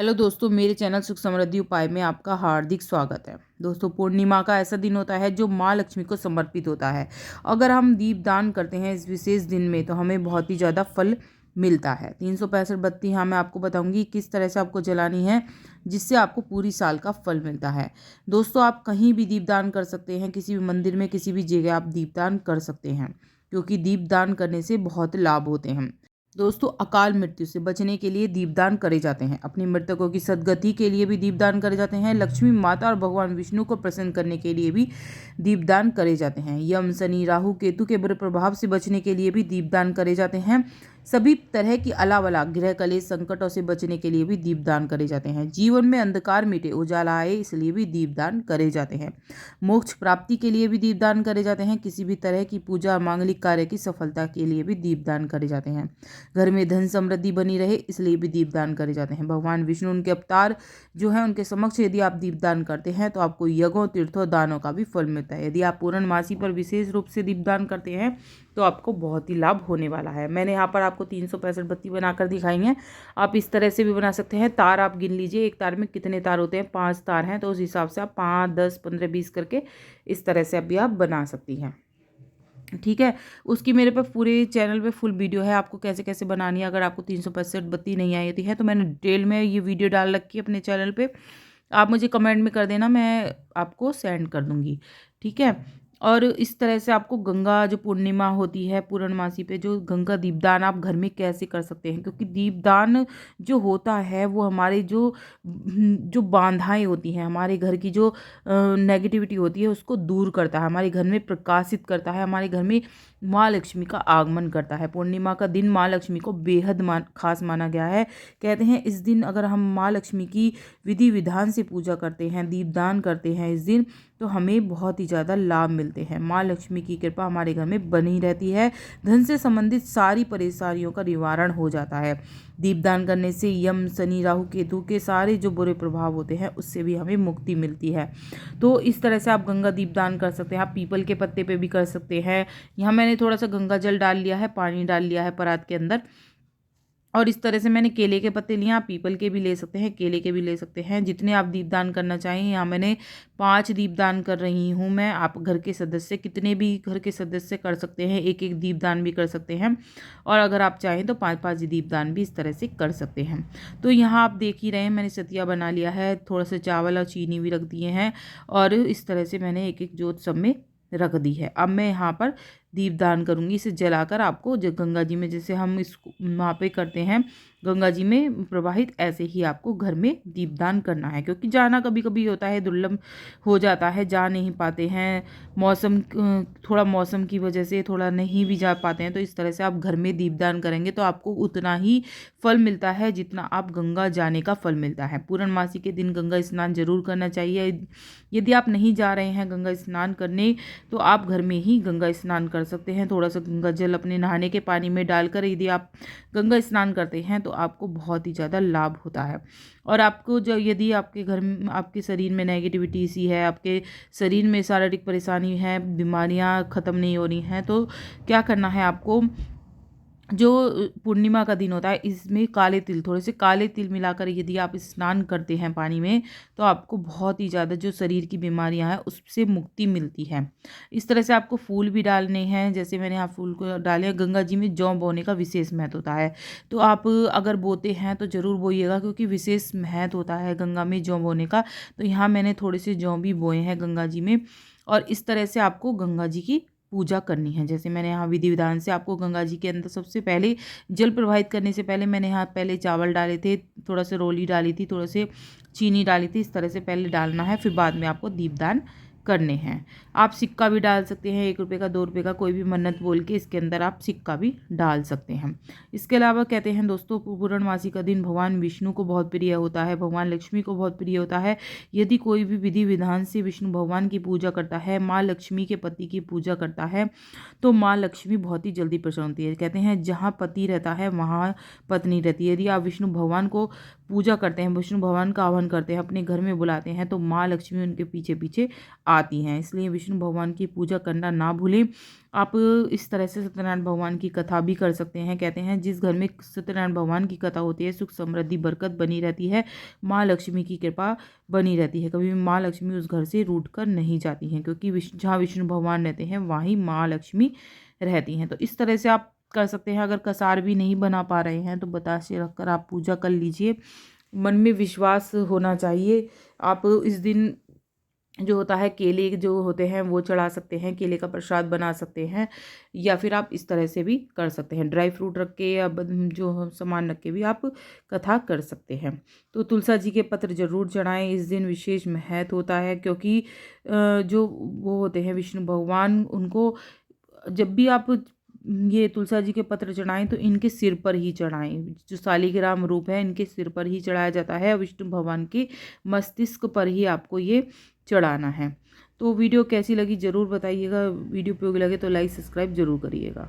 Hello दोस्तों, मेरे channel सुख समृद्धि उपाय में आपका हार्दिक स्वागत है। दोस्तों, पूर्णिमा का ऐसा दिन होता है जो माँ लक्ष्मी को समर्पित होता है। अगर हम दीप दान करते हैं इस विशेष दिन में तो हमें बहुत ही ज़्यादा फल मिलता है। 365 बत्ती मैं आपको बताऊंगी किस तरह से आपको जलानी है जिससे आपको पूरी साल का फल मिलता है। दोस्तों, आप कहीं भी दीपदान कर सकते हैं, किसी भी मंदिर में, किसी भी जगह आप दीपदान कर सकते हैं, क्योंकि दीपदान करने से बहुत लाभ होते हैं। दोस्तों, अकाल मृत्यु से बचने के लिए दीपदान करे जाते हैं। अपनी मृतकों की सद्गति के लिए भी दीपदान करे जाते हैं। लक्ष्मी माता और भगवान विष्णु को प्रसन्न करने के लिए भी दीपदान करे जाते हैं। यम, शनि, राहु, केतु के बुरे प्रभाव से बचने के लिए भी दीपदान करे जाते हैं। सभी तरह की अलग अलग ग्रह कलेश संकटों से बचने के लिए भी दीपदान करे जाते हैं। जीवन में अंधकार मिटे, उजाला आए, इसलिए भी दीपदान करे जाते हैं। मोक्ष प्राप्ति के लिए भी दीपदान करे जाते हैं। किसी भी तरह की पूजा, मांगलिक कार्य की सफलता के लिए भी दीपदान करे जाते हैं। घर में धन समृद्धि बनी रहे, इसलिए भी दीपदान करे जाते हैं। भगवान विष्णु, उनके अवतार जो है, उनके समक्ष यदि आप दीपदान करते हैं तो आपको यज्ञों, तीर्थों, दानों का भी फल मिलता है। यदि आप पूर्णमासी पर विशेष रूप से दीपदान करते हैं तो आपको बहुत ही लाभ होने वाला है। मैंने यहाँ पर आपको 365 बत्ती बनाकर दिखाई है। आप इस तरह से भी बना सकते हैं। तार आप गिन लीजिए, एक तार में कितने तार होते हैं, 5 तार हैं, तो उस हिसाब से आप 5, 10, 15, 20 करके इस तरह से अभी आप बना सकती हैं। ठीक है। उसकी मेरे पे पूरे चैनल पे फुल वीडियो है, आपको कैसे कैसे बनानी है। अगर आपको 365 बत्ती नहीं आई है तो मैंने डिटेल में ये वीडियो डाल रखी है अपने चैनल पे। आप मुझे कमेंट में कर देना, मैं आपको सेंड कर दूँगी। ठीक है। और इस तरह से आपको गंगा जो पूर्णिमा होती है, पूर्णमासी पे जो गंगा दीपदान आप घर में कैसे कर सकते हैं, क्योंकि दीपदान जो होता है वो हमारे जो जो बाधाएं होती हैं, हमारे घर की जो नेगेटिविटी होती है उसको दूर करता है, हमारे घर में प्रकाशित करता है, हमारे घर में माँ लक्ष्मी का आगमन करता है। पूर्णिमा का दिन माँ लक्ष्मी को बेहद खास माना गया है। कहते हैं इस दिन अगर हम माँ लक्ष्मी की विधि विधान से पूजा करते हैं, दीपदान करते हैं इस दिन, तो हमें बहुत ही ज़्यादा लाभ मिलते हैं। माँ लक्ष्मी की कृपा हमारे घर में बनी रहती है। धन से संबंधित सारी परेशानियों का निवारण हो जाता है। दीपदान करने से यम, शनि, राहु, केतु के सारे जो बुरे प्रभाव होते हैं उससे भी हमें मुक्ति मिलती है। तो इस तरह से आप गंगा दीपदान कर सकते हैं। आप पीपल के पत्ते पे भी कर सकते हैं। यहाँ मैंने थोड़ा सा गंगा जल डाल लिया है, पानी डाल लिया है परात के अंदर, और इस तरह से मैंने केले के पत्ते लिए। आप पीपल के भी ले सकते हैं, केले के भी ले सकते हैं, जितने आप दीपदान करना चाहें। यहाँ मैंने 5 दीपदान कर रही हूँ मैं। आप घर के सदस्य, कितने भी घर के सदस्य कर सकते हैं, एक एक दीपदान भी कर सकते हैं, और अगर आप चाहें तो 5-5 दीपदान भी इस तरह से कर सकते हैं। तो यहाँ आप देख ही रहे हैं, मैंने सतिया बना लिया है, थोड़ा सा चावल और चीनी भी रख दिए हैं, और इस तरह से मैंने एक एक जोत सब में रख दी है। अब मैं यहाँ पर दीपदान करूँगी। इसे जलाकर आपको जो गंगा जी में, जैसे हम इसको वहाँ पे करते हैं गंगा जी में प्रवाहित, ऐसे ही आपको घर में दीपदान करना है। क्योंकि जाना कभी कभी होता है, दुर्लभ हो जाता है, जा नहीं पाते हैं, थोड़ा मौसम की वजह से थोड़ा नहीं भी जा पाते हैं, तो इस तरह से आप घर में दीपदान करेंगे तो आपको उतना ही फल मिलता है जितना आप गंगा जाने का फल मिलता है। पूर्णमासी के दिन गंगा स्नान जरूर करना चाहिए। यदि आप नहीं जा रहे हैं गंगा स्नान करने तो आप घर में ही गंगा स्नान कर सकते हैं। थोड़ा सा गंगा जल अपने नहाने के पानी में डालकर यदि आप गंगा स्नान करते हैं तो आपको बहुत ही ज़्यादा लाभ होता है। और आपको जो, यदि आपके घर में, आपके शरीर में नेगेटिविटी सी है, आपके शरीर में शारीरिक परेशानी है, बीमारियां ख़त्म नहीं हो रही हैं, तो क्या करना है आपको, जो पूर्णिमा का दिन होता है इसमें काले तिल, थोड़े से काले तिल मिलाकर यदि आप स्नान करते हैं पानी में तो आपको बहुत ही ज़्यादा जो शरीर की बीमारियां हैं उससे मुक्ति मिलती है। इस तरह से आपको फूल भी डालने हैं। जैसे मैंने यहाँ फूल को डाले हैं। गंगा जी में जौ बोने का विशेष महत्व होता है, तो आप अगर बोते हैं तो ज़रूर बोइएगा, क्योंकि विशेष महत्व होता है गंगा में जौ बोने का। तो यहाँ मैंने थोड़े से जौ भी बोए हैं गंगा जी में, और इस तरह से आपको गंगा जी की पूजा करनी है। जैसे मैंने यहाँ विधि विधान से आपको गंगा जी के अंदर सबसे पहले जल प्रवाहित करने से पहले मैंने यहाँ पहले चावल डाले थे, थोड़ा सा रोली डाली थी, थोड़ा से चीनी डाली थी। इस तरह से पहले डालना है, फिर बाद में आपको दीपदान करने हैं। आप सिक्का भी डाल सकते हैं, 1 रुपये का, 2 रुपये का, कोई भी मन्नत बोल के इसके अंदर आप सिक्का भी डाल सकते हैं। इसके अलावा कहते हैं दोस्तों, पूर्णमासी का दिन भगवान विष्णु को बहुत प्रिय होता है, भगवान लक्ष्मी को बहुत प्रिय होता है। यदि कोई भी विधि विधान से विष्णु भगवान की पूजा करता है, माँ लक्ष्मी के पति की पूजा करता है, तो माँ लक्ष्मी बहुत ही जल्दी प्रसन्न होती है। कहते हैं जहाँ पति रहता है वहाँ पत्नी रहती है। यदि आप विष्णु भगवान को पूजा करते हैं, विष्णु भगवान का आह्वान करते हैं, अपने घर में बुलाते हैं, तो माँ लक्ष्मी उनके पीछे पीछे आती हैं। इसलिए विष्णु भगवान की पूजा करना ना भूलें। आप इस तरह से सत्यनारायण भगवान की कथा भी कर सकते हैं। कहते हैं जिस घर में सत्यनारायण भगवान की कथा होती है सुख समृद्धि बरकत बनी रहती है, माँ लक्ष्मी की कृपा बनी रहती है। कभी भी माँ लक्ष्मी उस घर से रूठ कर नहीं जाती हैं, क्योंकि जहाँ विष्णु भगवान रहते हैं वहीं माँ लक्ष्मी रहती हैं। तो इस तरह से आप कर सकते हैं। अगर कसार भी नहीं बना पा रहे हैं तो बतासे रखकर आप पूजा कर लीजिए। मन में विश्वास होना चाहिए। आप इस दिन जो होता है केले जो होते हैं वो चढ़ा सकते हैं, केले का प्रसाद बना सकते हैं, या फिर आप इस तरह से भी कर सकते हैं, ड्राई फ्रूट रख के या जो सामान रख के भी आप कथा कर सकते हैं। तो तुलसा जी के पत्र जरूर चढ़ाएं। इस दिन विशेष महत्व होता है, क्योंकि जो वो होते हैं विष्णु भगवान, उनको जब भी आप ये तुलसा जी के पत्र चढ़ाएं तो इनके सिर पर ही चढ़ाएं। जो शालिग्राम रूप है इनके सिर पर ही चढ़ाया जाता है। विष्णु भगवान के मस्तिष्क पर ही आपको ये चढ़ाना है। तो वीडियो कैसी लगी ज़रूर बताइएगा। वीडियो उपयोगी लगे तो लाइक सब्सक्राइब जरूर करिएगा।